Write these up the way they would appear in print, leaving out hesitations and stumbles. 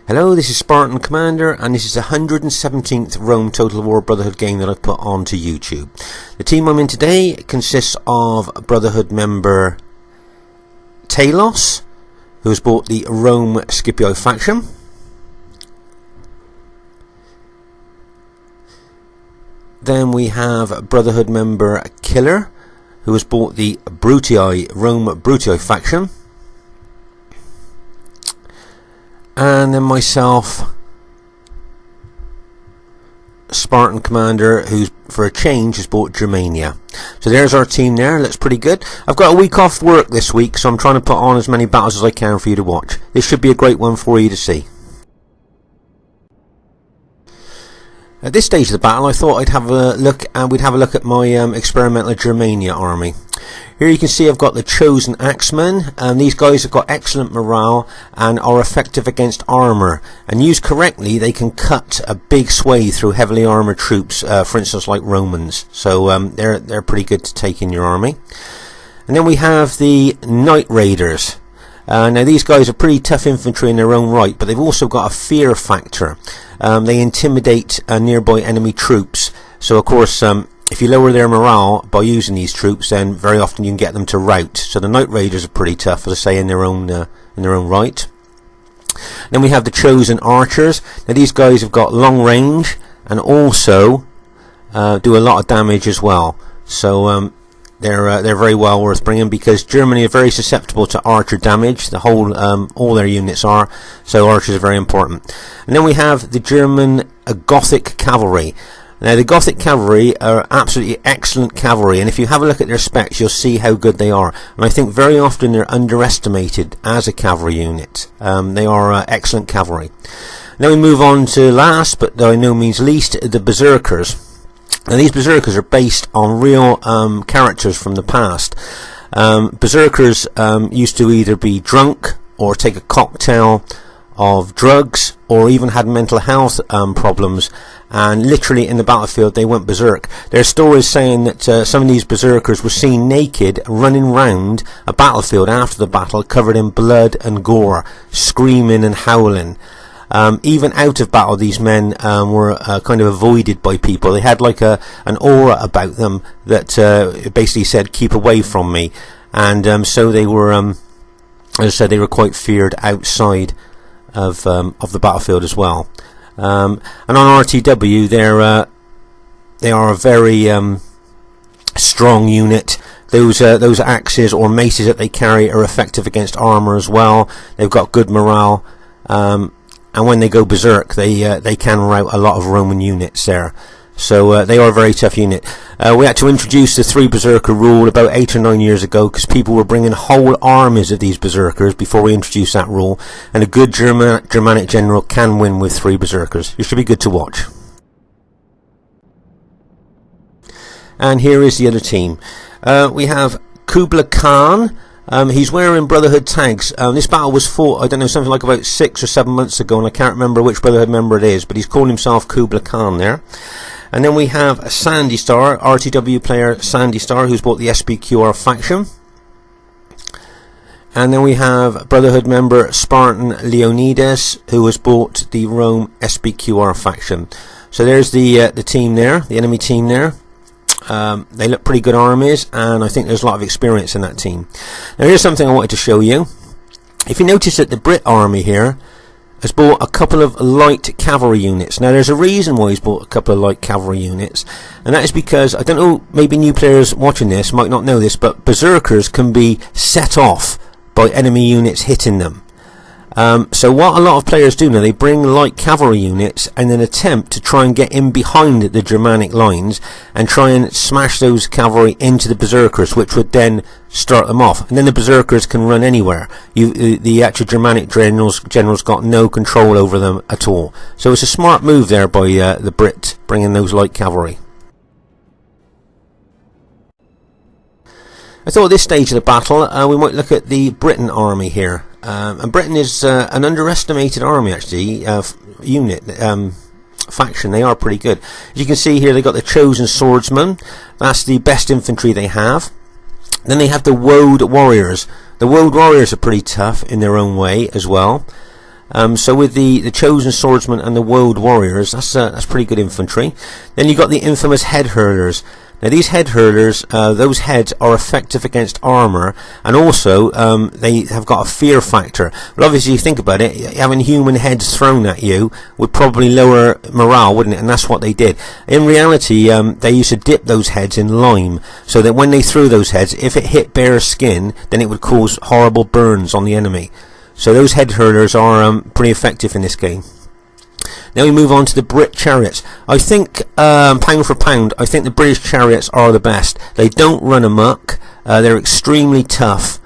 Hello, this is Spartan Commander, and this is the 117th Rome Total War Brotherhood game that I've put onto YouTube. The team I'm in today consists of Brotherhood member Talos, who has bought the Rome Scipio faction. Then we have Brotherhood member Killer, who has bought the Rome Brutii faction. And then myself, Spartan Commander, who's for a change has bought Germania. So there's our team there. Looks pretty good. I've got a week off work this week, so I'm trying to put on as many battles as I can for you to watch. This should be a great one for you to see. At this stage of the battle, I thought I'd have a look, and we'd have a look at my experimental Germania army. Here you can see I've got the chosen axemen, and these guys have got excellent morale and are effective against armour. And used correctly, they can cut a big swathe through heavily armoured troops, for instance like Romans. So they're pretty good to take in your army. And then we have the Night Raiders. Now these guys are pretty tough infantry in their own right, but they've also got a fear factor. They intimidate nearby enemy troops. So of course, if you lower their morale by using these troops, then very often you can get them to rout. So the Night Raiders are pretty tough, as I say, in their own right. Then we have the chosen archers. Now these guys have got long range and also do a lot of damage as well. So they're very well worth bringing, because Germany are very susceptible to archer damage. The whole all their units are, so archers are very important. And then we have the German Gothic cavalry. Now the Gothic cavalry are absolutely excellent cavalry, and if you have a look at their specs you'll see how good they are. And I think very often they're underestimated as a cavalry unit. They are excellent cavalry. Now we move on to last, but by no means least, the Berserkers. Now these Berserkers are based on real characters from the past. Berserkers used to either be drunk or take a cocktail of drugs, or even had mental health problems, and literally in the battlefield they went berserk. There are stories saying that some of these Berserkers were seen naked running round a battlefield after the battle, covered in blood and gore, screaming and howling. Even out of battle, these men were kind of avoided by people. They had like an aura about them that basically said, "Keep away from me." And so they were, as I said, they were quite feared outside of the battlefield as well. And on RTW, they are a very strong unit. Those axes or maces that they carry are effective against armour as well. They've got good morale. And when they go berserk, they can rout a lot of Roman units there. So they are a very tough unit. We had to introduce the 3 Berserker rule about 8 or 9 years ago, because people were bringing whole armies of these Berserkers before we introduced that rule. And a good Germanic general can win with 3 Berserkers. It should be good to watch. And here is the other team. We have Kublai Khan. He's wearing Brotherhood tags. This battle was fought, I don't know, something like about 6 or 7 months ago, and I can't remember which Brotherhood member it is, but he's calling himself Kublai Khan there. And then we have Sandy Star, RTW player Sandy Star, who's bought the SBQR faction. And then we have Brotherhood member Spartan Leonidas, who has bought the Rome SBQR faction. So there's the team there, the enemy team there. They look pretty good armies, and I think there's a lot of experience in that team. Now here's something I wanted to show you. If you notice that the Brit army here has bought a couple of light cavalry units. Now there's a reason why he's bought a couple of light cavalry units, and that is because, I don't know, maybe new players watching this might not know this, but Berserkers can be set off by enemy units hitting them. So what a lot of players do now, they bring light cavalry units and then attempt to try and get in behind the Germanic lines and try and smash those cavalry into the Berserkers, which would then start them off. And then the Berserkers can run anywhere. The actual Germanic generals got no control over them at all. So it's a smart move there by the Brit, bringing those light cavalry. I thought at this stage of the battle we might look at the Britain army here. And Britain is an underestimated army, actually, faction. They are pretty good. As you can see here, they got the chosen swordsman. That's the best infantry they have. Then they have the woad warriors. The woad warriors are pretty tough in their own way as well. So with the chosen swordsmen and the woad warriors, that's pretty good infantry. Then you got the infamous head hurlers. Now these head hurlers, those heads are effective against armour, and also they have got a fear factor. But obviously, you think about it, having human heads thrown at you would probably lower morale, wouldn't it? And that's what they did. In reality, they used to dip those heads in lime, so that when they threw those heads, if it hit bare skin, then it would cause horrible burns on the enemy. So those head hurlers are pretty effective in this game. Now we move on to the Brit chariots. I think, pound for pound, I think the British chariots are the best. They don't run amok. They're extremely tough.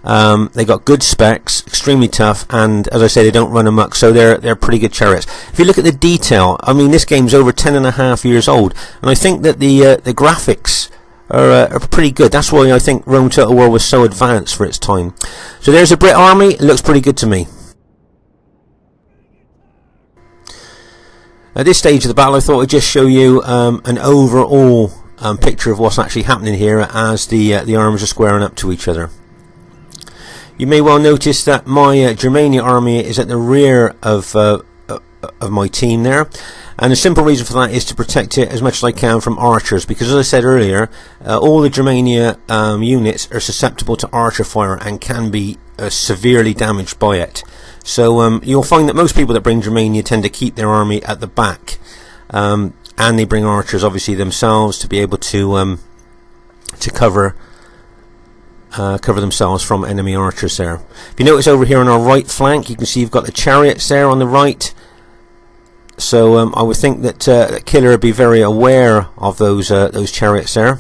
They got good specs, extremely tough, and as I say, they don't run amok. So they're pretty good chariots. If you look at the detail, I mean, this game's over 10.5 years old, and I think that the graphics are pretty good. That's why I think Rome Total War was so advanced for its time. So there's a Brit army. It looks pretty good to me. At this stage of the battle, I thought I'd just show you an overall picture of what's actually happening here as the armies are squaring up to each other. You may well notice that my Germania army is at the rear of my team there, and the simple reason for that is to protect it as much as I can from archers, because as I said earlier, all the Germania units are susceptible to archer fire and can be severely damaged by it. So you'll find that most people that bring Germania tend to keep their army at the back, and they bring archers obviously themselves to be able to cover themselves from enemy archers there. If you notice over here on our right flank, you can see you've got the chariots there on the right. So I would think that Killer would be very aware of those chariots there.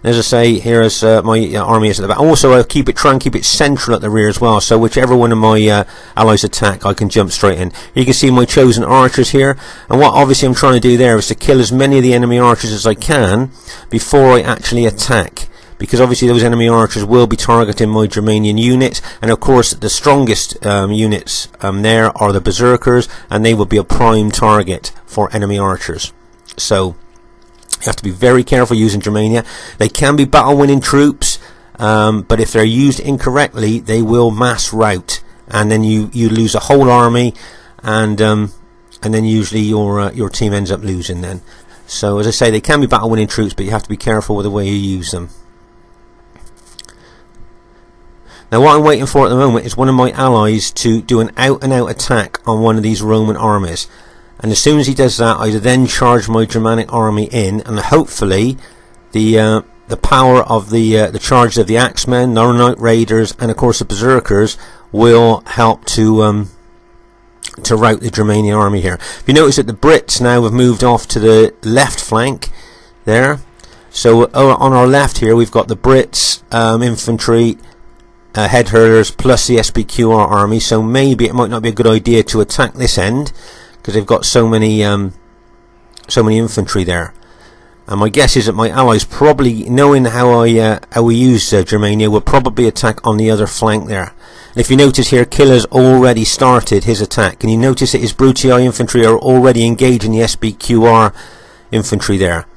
As I say, here is my army is at the back. Also, I'll try and keep it central at the rear as well, so whichever one of my allies attack, I can jump straight in. You can see my chosen archers here, and what obviously I'm trying to do there is to kill as many of the enemy archers as I can before I actually attack, because obviously those enemy archers will be targeting my Germanian units, and of course the strongest units there are the berserkers, and they will be a prime target for enemy archers. So you have to be very careful using Germania. They can be battle-winning troops, but if they're used incorrectly, they will mass rout, and then you lose a whole army, and then usually your team ends up losing then. So as I say, they can be battle-winning troops, but you have to be careful with the way you use them. Now what I'm waiting for at the moment is one of my allies to do an out-and-out attack on one of these Roman armies. And as soon as he does that, I then charge my Germanic army in, and hopefully the power of the charges of the Axemen, the Knight Raiders, and of course the Berserkers will help to rout the Germanian army here. If you notice that the Brits now have moved off to the left flank there. So on our left here we've got the Brits infantry, head hurlers plus the SBQR army. So maybe it might not be a good idea to attack this end, because they've got so many infantry there. And my guess is that my allies, probably knowing how we use Germania, will probably attack on the other flank there. And if you notice here, Killer's already started his attack. Can you notice that his Brutii infantry are already engaging the SBQR infantry there?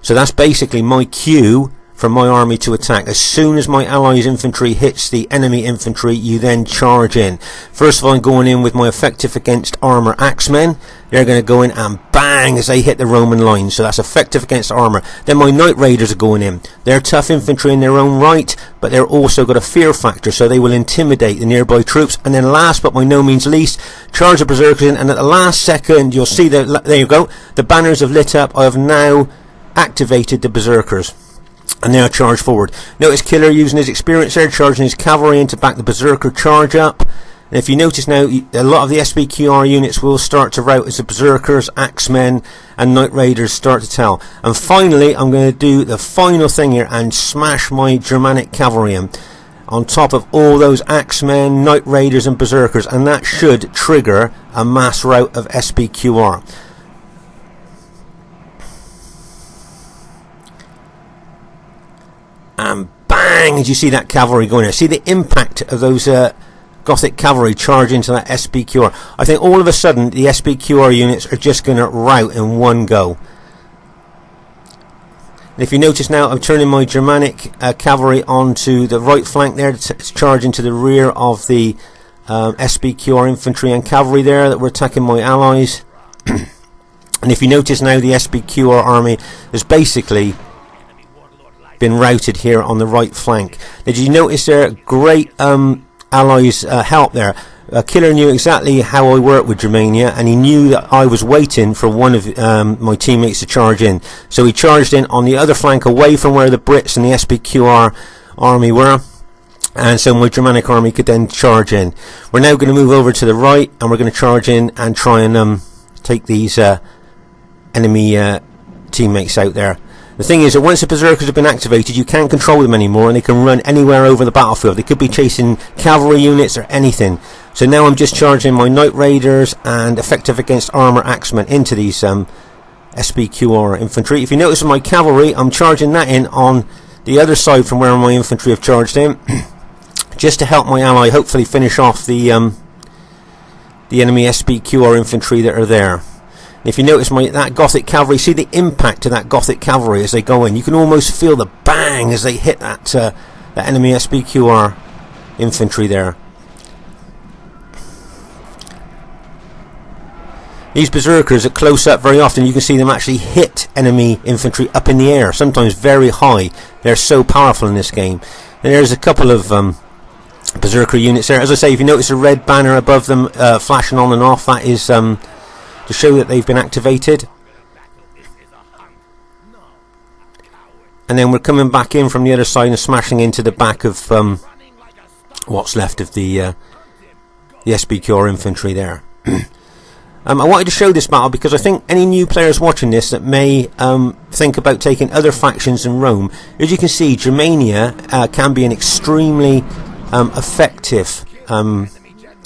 So that's basically my cue for my army to attack. As soon as my allies' infantry hits the enemy infantry, you then charge in. First of all, I'm going in with my effective against armour axemen. They're going to go in and bang as they hit the Roman line. So that's effective against armour. Then my Knight Raiders are going in. They're tough infantry in their own right, but they're also got a fear factor, so they will intimidate the nearby troops. And then last but by no means least, charge the Berserkers in, and at the last second you'll see that, there you go, the banners have lit up. I have now activated the Berserkers, and now charge forward. Notice Killer using his experience there, charging his cavalry in to back the Berserker charge up. And if you notice now, a lot of the SBQR units will start to rout as the Berserkers, Axemen and Knight Raiders start to tell. And finally, I'm going to do the final thing here and smash my Germanic cavalry in on top of all those Axemen, Knight Raiders and Berserkers, and that should trigger a mass rout of SBQR. And bang, as you see that cavalry going there. See the impact of those Gothic cavalry charge into that SBQR. I think all of a sudden the SBQR units are just going to rout in one go. And if you notice now, I'm turning my Germanic cavalry onto the right flank there to charge into the rear of the SBQR infantry and cavalry there that were attacking my allies. And if you notice now, the SBQR army has basically been routed here on the right flank. Did you notice there? Great allies help there. Killer knew exactly how I work with Germania, and he knew that I was waiting for one of my teammates to charge in. So he charged in on the other flank, away from where the Brits and the SBQR army were, and so my Germanic army could then charge in. We're now going to move over to the right, and we're going to charge in and try and take these enemy teammates out there. The thing is that once the berserkers have been activated, you can't control them anymore, and they can run anywhere over the battlefield. They could be chasing cavalry units or anything. So now I'm just charging my Knight Raiders and effective against armour axemen into these SBQR infantry. If you notice in my cavalry, I'm charging that in on the other side from where my infantry have charged in, just to help my ally hopefully finish off the enemy SBQR infantry that are there. If you notice that Gothic cavalry, see the impact of that Gothic cavalry as they go in. You can almost feel the bang as they hit that enemy SBQR infantry there. These berserkers at close up, very often you can see them actually hit enemy infantry up in the air, sometimes very high. They're so powerful in this game. And there's a couple of berserker units there. As I say, if you notice a red banner above them flashing on and off, that is to show that they've been activated. And then we're coming back in from the other side and smashing into the back of what's left of the SBQR infantry there. I wanted to show this battle because I think any new players watching this that may think about taking other factions in Rome, as you can see, Germania can be an extremely effective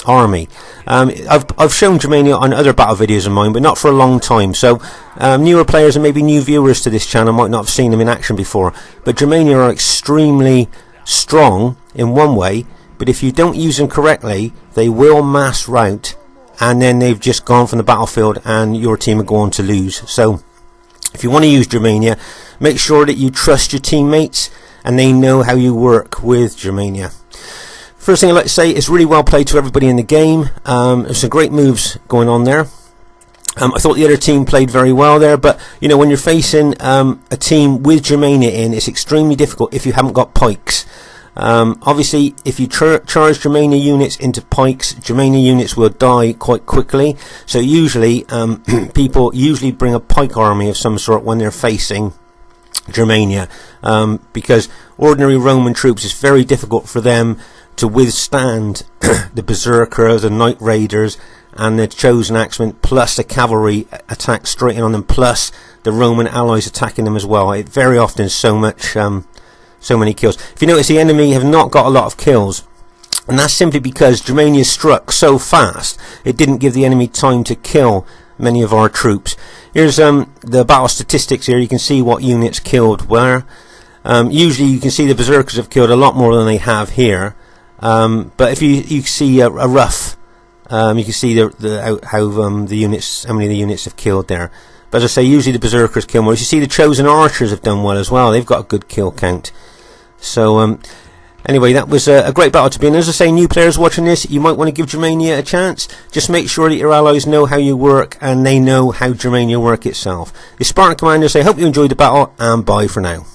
army. I've shown Germania on other battle videos of mine, but not for a long time, so newer players and maybe new viewers to this channel might not have seen them in action before. But Germania are extremely strong in one way, but if you don't use them correctly, they will mass rout, and then they've just gone from the battlefield and your team are going to lose. So if you want to use Germania, make sure that you trust your teammates and they know how you work with Germania. First thing I'd like to say, it's really well played to everybody in the game. There's some great moves going on there. I thought the other team played very well there, but you know, when you're facing a team with Germania in, it's extremely difficult if you haven't got pikes. Obviously, if you charge Germania units into pikes, Germania units will die quite quickly. So usually, people usually bring a pike army of some sort when they're facing Germania, because ordinary Roman troops, it's very difficult for them to withstand the berserkers, the Knight Raiders, and the chosen axemen, plus the cavalry attack straight in on them, plus the Roman allies attacking them as well. It very often is so many kills. If you notice, the enemy have not got a lot of kills, and that's simply because Germania struck so fast it didn't give the enemy time to kill many of our troops. Here's the battle statistics here. You can see what units killed where. Usually you can see the berserkers have killed a lot more than they have here, but if you see a rough, you can see how many of the units have killed there. But as I say, usually the berserkers kill more. As you see, the chosen archers have done well as well. They've got a good kill count. So anyway, that was a great battle to be in. As I say, new players watching this, you might want to give Germania a chance. Just make sure that your allies know how you work and they know how Germania work itself. The Spartan Commanders, I hope you enjoyed the battle, and bye for now.